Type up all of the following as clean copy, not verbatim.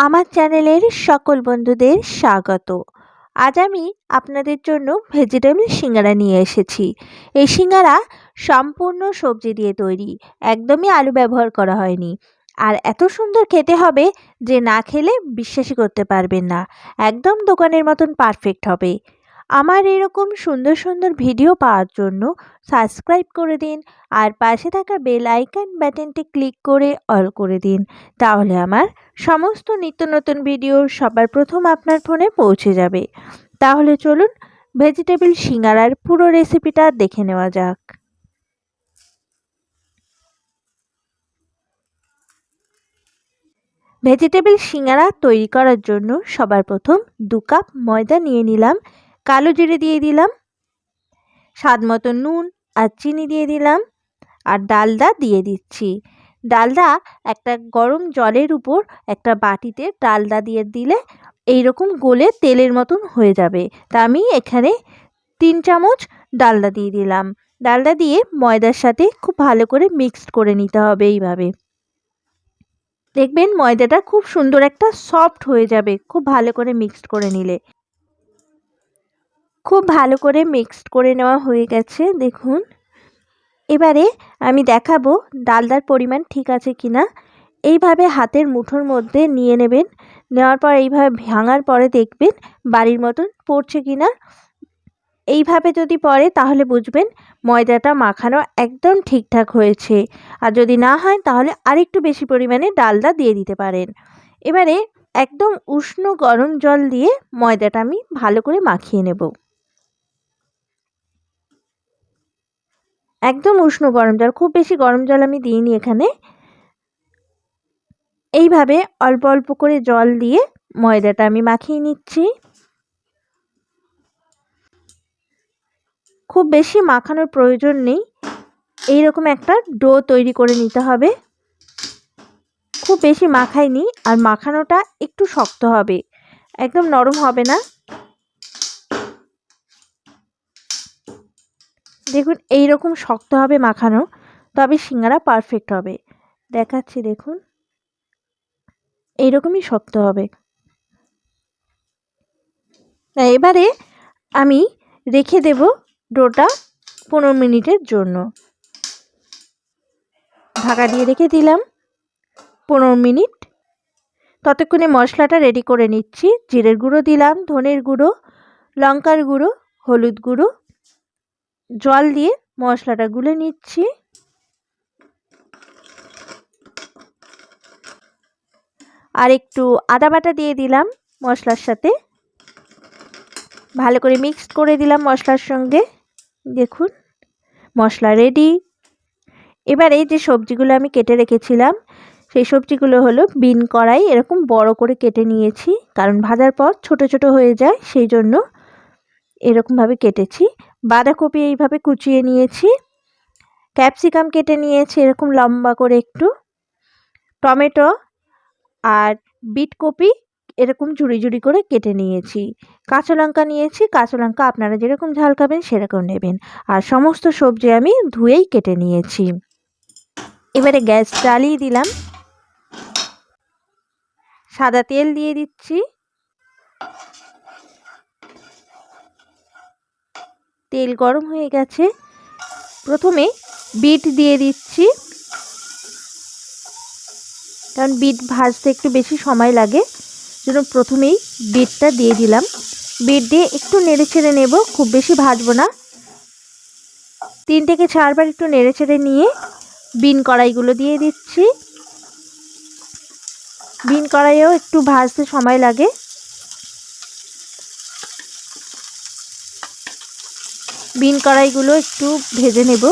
আমার চ্যানেলের সকল বন্ধুদের স্বাগত। আজ আমি আপনাদের জন্য ভেজিটেবল সিঙ্গারা নিয়ে এসেছি। এই সিঙ্গারা সম্পূর্ণ সবজি দিয়ে তৈরি, একদমই আলু ব্যবহার করা হয়নি। আর এত সুন্দর খেতে হবে যে না খেলে বিশ্বাসই করতে পারবেন না, একদম দোকানের মতন পারফেক্ট হবে। আমার এরকম সুন্দর সুন্দর ভিডিও পাওয়ার জন্য সাবস্ক্রাইব করে দিন আর পাশে থাকা বেল আইকন বাটনটি ক্লিক করে অল করে দিন, তাহলে আমার সমস্ত নিত্য নতুন ভিডিও সবার প্রথম আপনার ফোনে পৌঁছে যাবে। তাহলে চলুন ভেজিটেবল সিঙ্গারার পুরো রেসিপিটা দেখে নেওয়া যাক। ভেজিটেবল সিঙ্গারা তৈরি করার জন্য সবার প্রথম 2 কাপ ময়দা নিয়ে নিলাম, কালো জিরে দিয়ে দিলাম, স্বাদ মতো নুন আর চিনি দিয়ে দিলাম, আর ডালডা দিয়ে দিচ্ছি। ডালডা একটা গরম জলের উপর একটা বাটিতে ডালডা দিয়ে দিলে এইরকম গলে তেলের মতন হয়ে যাবে। তা আমি এখানে 3 চামচ ডালডা দিয়ে দিলাম। ডালডা দিয়ে ময়দার সাথে খুব ভালো করে মিক্সড করে নিতে হবে। এইভাবে দেখবেন ময়দাটা খুব সুন্দর একটা সফট হয়ে যাবে খুব ভালো করে মিক্সড করে নিলে। খুব ভালো করে মিক্সড করে নেওয়া হয়ে গেছে দেখুন। এবারে আমি দেখাবো ডালদার পরিমাণ ঠিক আছে কিনা। এইভাবে হাতের মুঠোর মধ্যে নিয়ে নেবেন, নেওয়ার পর এইভাবে ভাঙার পরে দেখবেন বাড়ির মতন পড়ছে কিনা। এইভাবে যদি পড়ে তাহলে বুঝবেন ময়দাটা মাখানো একদম ঠিকঠাক হয়েছে। আর যদি না হয় তাহলে আরেকটু বেশি পরিমাণে ডালডা দিয়ে দিতে পারেন। এবারে একদম উষ্ণ গরম জল দিয়ে ময়দাটা আমি ভালো করে মাখিয়ে নেব। একদম উষ্ণ গরম জল, খুব বেশি গরম জল আমি দিইনি এখানে। এইভাবে অল্প অল্প করে জল দিয়ে ময়দাটা আমি মাখিয়ে নিচ্ছি। খুব বেশি মাখানোর প্রয়োজন নেই, এইরকম একটা ডো তৈরি করে নিতে হবে। খুব বেশি মাখাইনি, আর মাখানোটা একটু শক্ত হবে, একদম নরম হবে না। দেখুন এইরকম শক্ত হবে মাখানো, তবে সিঙ্গারা পারফেক্ট হবে। দেখাচ্ছি দেখুন, এইরকমই শক্ত হবে। এবারে আমি রেখে দেব ডোটা 15 মিনিটের জন্য। ঢাকা দিয়ে রেখে দিলাম 15 মিনিট। ততক্ষণে মশলাটা রেডি করে নিচ্ছি। জিরের গুঁড়ো দিলাম, ধনের গুঁড়ো, লঙ্কার গুঁড়ো, হলুদ গুঁড়ো, জল দিয়ে মশলাটা গুলে নিচ্ছি। আর একটু আদা বাটা দিয়ে দিলাম মশলার সাথে, ভালো করে মিক্সড করে দিলাম মশলার সঙ্গে। দেখুন মশলা রেডি। এবারে যে সবজিগুলো আমি কেটে রেখেছিলাম সেই সবজিগুলো হলো বিন কড়াই এরকম বড় করে কেটে নিয়েছি, কারণ ভাজার পর ছোট ছোট হয়ে যায় সেই জন্য এরকমভাবে কেটেছি। বাঁধাকপি এইভাবে কুচিয়ে নিয়েছি, ক্যাপসিকাম কেটে নিয়েছি এরকম লম্বা করে একটু, টমেটো আর বিট কপি এরকম ঝুড়ি ঝুড়ি করে কেটে নিয়েছি, কাঁচা লঙ্কা নিয়েছি। কাঁচা লঙ্কা আপনারা যেরকম ঝাল খাবেন সেরকম নেবেন। আর সমস্ত সবজি আমি ধুয়েই কেটে নিয়েছি। এবারে গ্যাস জ্বালিয়ে দিলাম, সাদা তেল দিয়ে দিচ্ছি। তেল গরম হয়ে গেছে, প্রথমে বিট দিয়ে দিচ্ছি, কারণ বিট ভাজতে একটু বেশি সময় লাগে, জন্য প্রথমেই বিটটা দিয়ে দিলাম। বিট দিয়ে একটু নেড়ে ছেড়ে নেব, খুব বেশি ভাজবো না। 3 থেকে 4 বার একটু নেড়ে ছেড়ে নিয়ে বিন কড়াইগুলো দিয়ে দিচ্ছি। বিন কড়াইয়েও একটু ভাজতে সময় লাগে। বিন কড়াইগুলো একটু ভেজে নেব।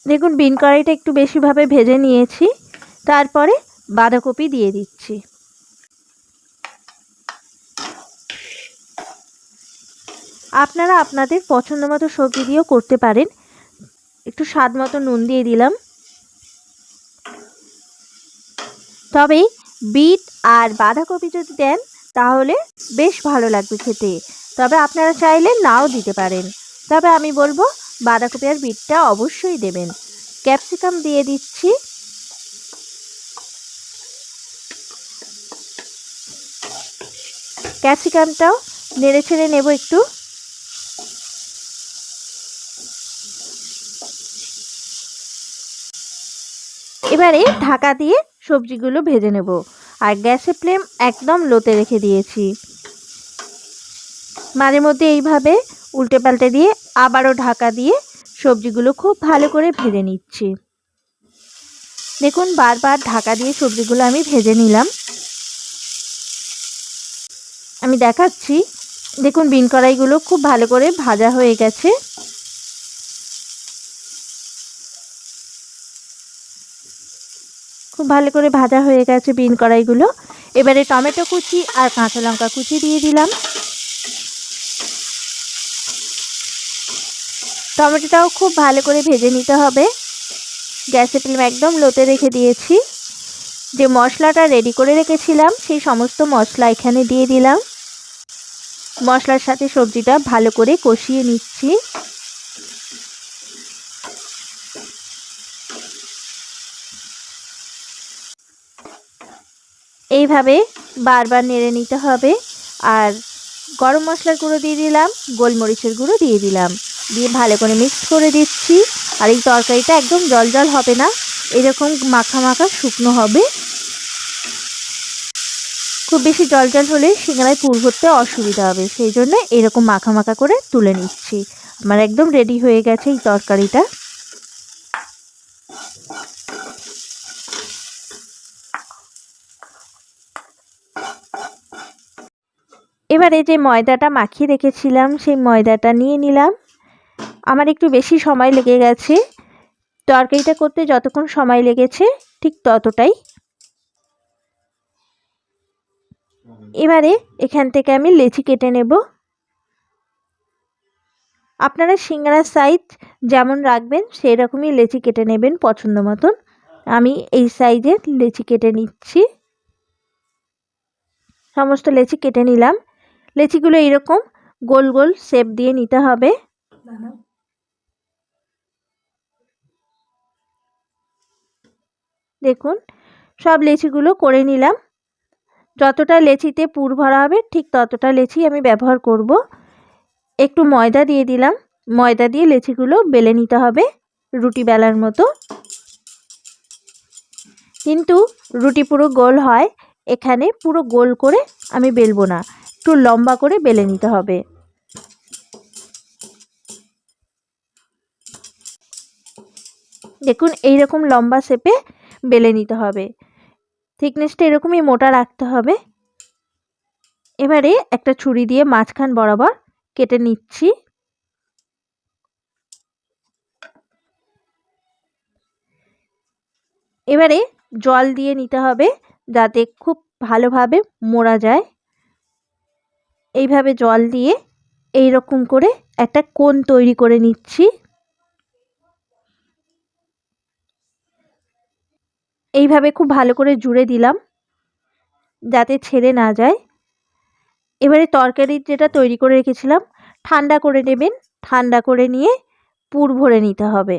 দেখুন বিন কড়াইটা একটু বেশিভাবে ভেজে নিয়েছি। তারপরে বাঁধাকপি দিয়ে দিচ্ছি। আপনারা আপনাদের পছন্দ মতো সবজি দিয়েও করতে পারেন। একটু স্বাদ মতো নুন দিয়ে দিলাম। তবে বিট আর বাঁধাকপি যদি দেন তাহলে বেশ ভালো লাগবে খেতে, তবে আপনারা চাইলে নাও দিতে পারেন। তবে আমি বলবো বাঁধাকপি আর বিটটা অবশ্যই দেবেন। ক্যাপসিকাম দিয়ে দিচ্ছি, ক্যাপসিকামটাও নেড়ে ছেড়ে নেব একটু। এবারে ঢাকা দিয়ে সবজিগুলো ভেজে নেব, আর গ্যাসের ফ্লেম একদম লোতে রেখে দিয়েছি। মাঝে মধ্যে এইভাবে উল্টে পাল্টে দিয়ে আবারও ঢাকা দিয়ে সবজিগুলো খুব ভালো করে ভেজে নিচ্ছি। দেখুন বারবার ঢাকা দিয়ে সবজিগুলো আমি ভেজে নিলাম। আমি দেখাচ্ছি, দেখুন বিন কড়াইগুলো খুব ভালো করে ভাজা হয়ে গেছে। খুব ভালো করে ভাজা হয়ে গেছে বিন কড়াইগুলো। এবারে টমেটো কুচি আর কাঁচা লঙ্কা কুচি দিয়ে দিলাম। টমেটোটাও খুব ভালো করে ভেজে নিতে হবে। গ্যাসের ফ্লেম একদম লোতে রেখে দিয়েছি। যে মশলাটা রেডি করে রেখেছিলাম সেই সমস্ত মশলা এখানে দিয়ে দিলাম। মশলার সাথে সবজিটা ভালো করে কষিয়ে নিচ্ছি। এইভাবে বারবার নেড়ে নিতে হবে। আর গরম মশলার গুঁড়ো দিয়ে দিলাম, গোলমরিচের গুঁড়ো দিয়ে দিলাম, দিয়ে ভালো করে মিক্স করে দিচ্ছি। আর এই তরকারিটা একদম জল জল হবে না, এরকম মাখা মাখা শুকনো হবে। খুব বেশি জল জল হলে সিঙ্গারায় পুর ভরতে অসুবিধা হবে, সেই জন্য এরকম মাখা মাখা করে তুলে নিচ্ছি। আমার একদম রেডি হয়ে গেছে এই তরকারিটা। এবারে যে ময়দাটা মাখিয়ে রেখেছিলাম সেই ময়দাটা নিয়ে নিলাম। আমার একটু বেশি সময় লেগে গেছে, তরকারিটা করতে যতক্ষণ সময় লেগেছে ঠিক ততটাই। এবারে এখান থেকে আমি লেচি কেটে নেব। আপনারা সিঙ্গারার সাইজ যেমন রাখবেন সেই রকমই লেচি কেটে নেবেন পছন্দ মতন। আমি এই সাইজের লেচি কেটে নিচ্ছি। সমস্ত লেচি কেটে নিলাম। লেচিগুলো এরকম গোল গোল শেপ দিয়ে নিতে হবে। দেখুন সব লেচিগুলো করে নিলাম। যতটা লেচিতে পুর ভরা হবে ঠিক ততটা লেচি আমি ব্যবহার করব। একটু ময়দা দিয়ে দিলাম। ময়দা দিয়ে লেচিগুলো বেলে নিতে হবে রুটি বেলার মতো। কিন্তু রুটি পুরো গোল হয়, এখানে পুরো গোল করে আমি বেলবো না, একটু লম্বা করে বেলে নিতে হবে। দেখুন এইরকম লম্বা শেপে বেলে নিতে হবে। থিকনেসটা এরকমই মোটা রাখতে হবে। এবারে একটা ছুরি দিয়ে মাঝখান বরাবর কেটে নিচ্ছি। এবারে জল দিয়ে নিতে হবে যাতে খুব ভালোভাবে মোড়া যায়। এইভাবে জল দিয়ে এই রকম করে একটা কোণ তৈরি করে নিচ্ছি। এইভাবে খুব ভালো করে জুড়ে দিলাম যাতে ছেড়ে না যায়। এবারে তরকারির যেটা তৈরি করে রেখেছিলাম ঠান্ডা করে নেবেন। ঠান্ডা করে নিয়ে পুর ভরে নিতে হবে।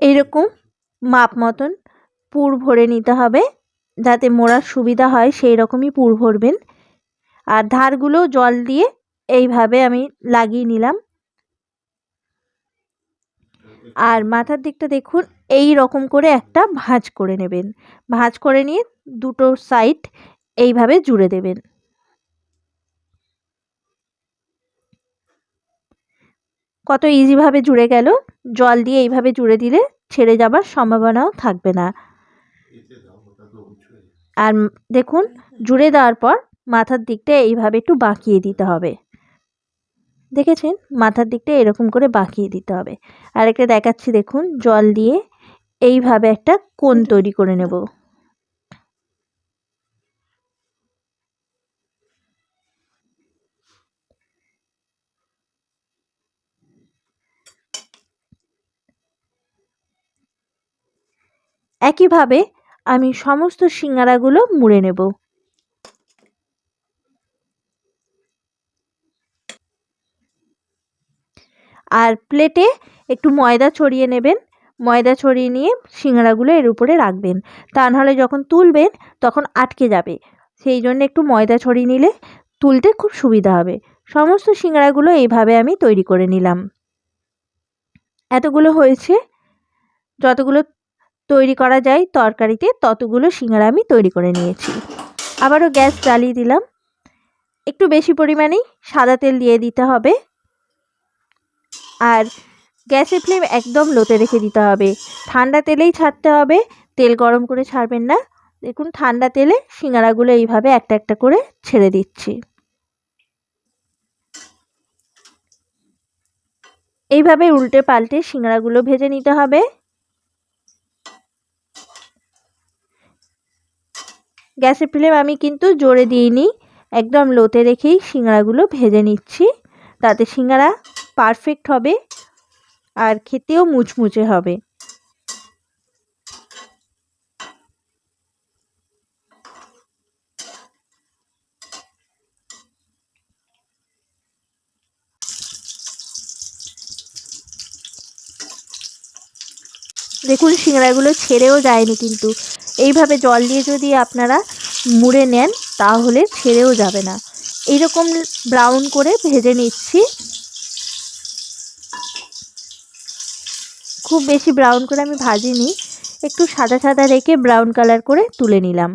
এইরকম মাপ মতন পুর ভরে নিতে হবে, যাতে মোড়ার সুবিধা হয় সেই রকমই পুর ভরবেন। আর ধারগুলো জল দিয়ে এইভাবে আমি লাগিয়ে নিলাম। আর মাথার দিকটা দেখুন এই রকম করে একটা ভাঁজ করে নেবেন। ভাঁজ করে নিয়ে দুটো সাইড এইভাবে জুড়ে দেবেন। কত ইজিভাবে জুড়ে গেল। জল দিয়ে এইভাবে জুড়ে দিলে ছেড়ে যাবার সম্ভাবনাও থাকবে না। আর দেখুন জুড়ে দেওয়ার পর মাথার দিকটা এইভাবে একটু বাঁকিয়ে দিতে হবে। দেখেছেন মাথার দিকটা এরকম করে বাঁকিয়ে দিতে হবে। আর একটা দেখাচ্ছি, দেখুন জল দিয়ে এইভাবে একটা কোণ তৈরি করে নেব। একইভাবে আমি সমস্ত সিঙ্গারাগুলো মুড়ে নেব। আর প্লেটে একটু ময়দা ছড়িয়ে নেবেন, ময়দা ছড়িয়ে নিয়ে সিঙ্গারাগুলো এর উপরে রাখবেন, তা নাহলে যখন তুলবেন তখন আটকে যাবে। সেই জন্য একটু ময়দা ছড়িয়ে নিলে তুলতে খুব সুবিধা হবে। সমস্ত সিঙ্গারাগুলো এইভাবে আমি তৈরি করে নিলাম। এতগুলো হয়েছে, যতগুলো তৈরি করা যায় তরকারিতে ততগুলো সিঙ্গারা আমি তৈরি করে নিয়েছি। আবারও গ্যাস জ্বালিয়ে দিলাম। একটু বেশি পরিমাণেই সাদা তেল দিয়ে দিতে হবে, আর গ্যাসের ফ্লেম একদম লোতে রেখে দিতে হবে। ঠান্ডা তেলেই ছাড়তে হবে, তেল গরম করে ছাড়বেন না। দেখুন ঠান্ডা তেলে সিঙ্গারাগুলো এইভাবে একটা একটা করে ছেড়ে দিচ্ছি। এইভাবে উল্টে পাল্টে সিঙ্গারাগুলো ভেজে নিতে হবে। গ্যাসের ফ্লেম আমি কিন্তু জোরে দিইনি, একদম লোতে রেখেই সিঙ্গারাগুলো ভেজে নিচ্ছি। তাতে সিঙ্গারা পারফেক্ট হবে আর খেতেও মুচমুচে হবে। দেখুন সিঙ্গারাগুলো ছেড়েও যায়নি, কিন্তু এইভাবে জল দিয়ে যদি আপনারা মুড়ে নেন তাহলে ছেড়েও যাবে না। এইরকম ব্রাউন করে ভেজে নিচ্ছি। খুব বেশি ব্রাউন করে আমি ভাজিনি, একটু সাদা সাদা রেখে ব্রাউন কালার করে তুলে নিলাম।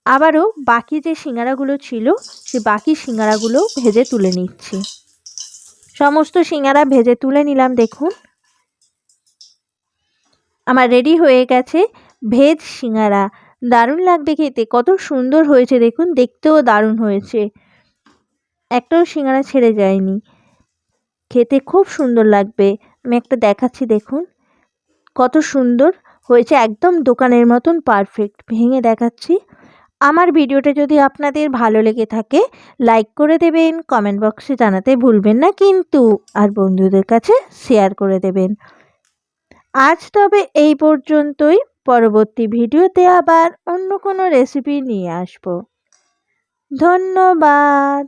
আবারও বাকি যে সিঙ্গারাগুলো ছিল সে বাকি সিঙ্গারাগুলো ভেজে তুলে নিচ্ছি। সমস্ত সিঙ্গারা ভেজে তুলে নিলাম। দেখুন আমার রেডি হয়ে গেছে ভেজ সিঙ্গারা। দারুণ লাগবে খেতে, কত সুন্দর হয়েছে দেখুন, দেখতেও দারুণ হয়েছে, একটাও সিঙ্গারা ছেড়ে যায়নি, খেতে খুব সুন্দর লাগবে। আমি একটা দেখাচ্ছি, দেখুন কত সুন্দর হয়েছে, একদম দোকানের মতন পারফেক্ট। ভেঙে দেখাচ্ছি। আমার ভিডিওটা যদি আপনাদের ভালো লেগে থাকে লাইক করে দেবেন, কমেন্ট বক্সে জানাতে ভুলবেন না কিন্তু, আর বন্ধুদের কাছে শেয়ার করে দেবেন। আজ তবে এই পর্যন্তই। পরবর্তী ভিডিওতে আবার অন্য কোনো রেসিপি নিয়ে আসব। ধন্যবাদ।